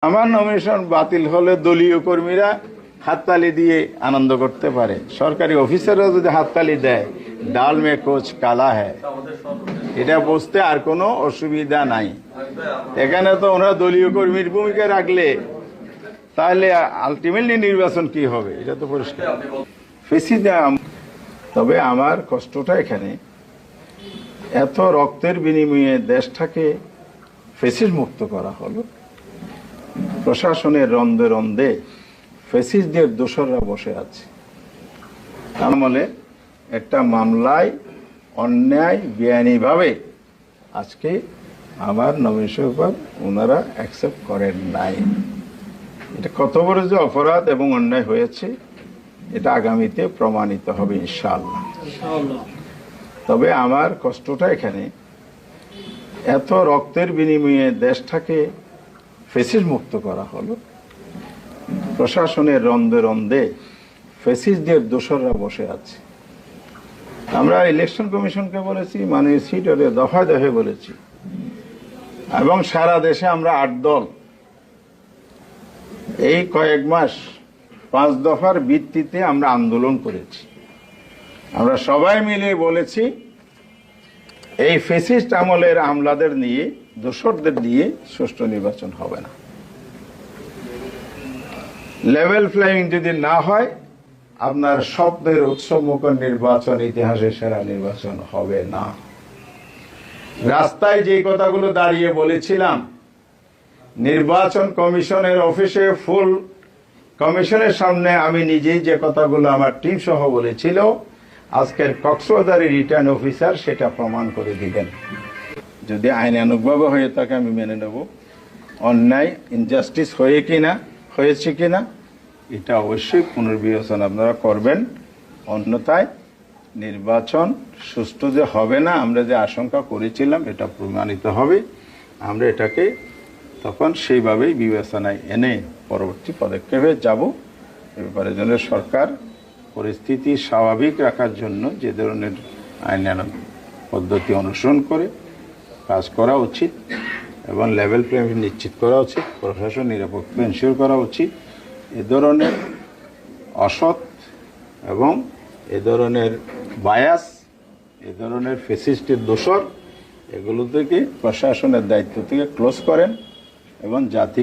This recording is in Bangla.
আমার নমিনেশন বাতিল হলে দলীয় কর্মীরা হাততালি দিয়ে আনন্দ করতে পারে, সরকারি অফিসাররা যদি হাততালি দেয়, ডাল মে কোচ কালা হ্যায়, এটা বুঝতে আর কোনো অসুবিধা নাই। এখানে তো ওনারা দলীয় কর্মীর ভূমিকা রাখলে তাহলে আলটিমেটলি নির্বাচন কি হবে এটা তো পরিষ্কার। তবে আমার কষ্টটা এখানে, এত রক্তের বিনিময়ে দেশটাকে ফেসিস মুক্ত করা হলো, প্রশাসনের রন্ধে রন্ধে ফেসিসদের দোসররা বসে আছে। আমলে একটা মামলায় অন্যায় বেআইনিভাবে আজকে আমার নমিনেশন পেপার ওনারা অ্যাকসেপ্ট করেন নাই। এটা কত বড় যে অপরাধ এবং অন্যায় হয়েছে এটা আগামীতে প্রমাণিত হবে ইনশাআল্লাহ। তবে আমার কষ্টটা এখানে, এত রক্তের বিনিময়ে দেশটাকে ফেসিস মুক্ত করা হলো, প্রশাসনের রন্ধে রন্ধে ফেসিসদের দোসররা বসে আছে। আমরা ইলেকশন কমিশনকে বলেছি, মানে সিটরে দফায় দফায় বলেছি, এবং সারা দেশে আমরা 8 দল এই কয়েক মাস 5 দফার ভিত্তিতে আমরা আন্দোলন করেছি। আমরা সবাই মিলে বলেছি এই ফেসিস্ট আমলের আমলাদের নিয়ে, দোসরদের নিয়ে সুষ্ঠু নির্বাচন হবে না। লেভেল প্লেয়িং যদি না হয়, আপনার স্বপ্নের উৎসবমুখর নির্বাচন ইতিহাসের সেরা নির্বাচন হবে না। রাস্তায় যে কথাগুলো দাঁড়িয়ে বলেছিলাম, নির্বাচন কমিশনের অফিসে ফুল কমিশনের সামনে আমি নিজেই যে কথাগুলো আমার টিম সহ বলেছিল, আজকের কক্সবাজারের রিটার্ন অফিসার সেটা প্রমাণ করে দিবেন। যদি আইনানুগভাবে হয়ে থাকে আমি মেনে নেব, অন্যায় ইনজাস্টিস হয়েছে কিনা এটা অবশ্যই পুনর্বিবেচনা আপনারা করবেন। অন্যথায় নির্বাচন সুষ্ঠু যে হবে না, আমরা যে আশঙ্কা করেছিলাম এটা প্রমাণিত হবে। আমরা এটাকে তখন সেইভাবেই বিবেচনায় এনে পরবর্তী পদক্ষেপে যাব। এ ব্যাপারে যেন সরকার পরিস্থিতি স্বাভাবিক রাখার জন্য যে ধরনের আইনানুগ পদ্ধতি অনুসরণ করে কাজ করা উচিত এবং লেভেল প্লেইং নিশ্চিত করা উচিত, প্রশাসন নিরাপত্তা এনশিওর করা উচিত। এ ধরনের অসৎ এবং এ ধরনের বায়াস, এ ধরনের ফেসিস্টের দোসর, এগুলো থেকে প্রশাসনের দায়িত্ব থেকে ক্লোজ করেন এবং জাতি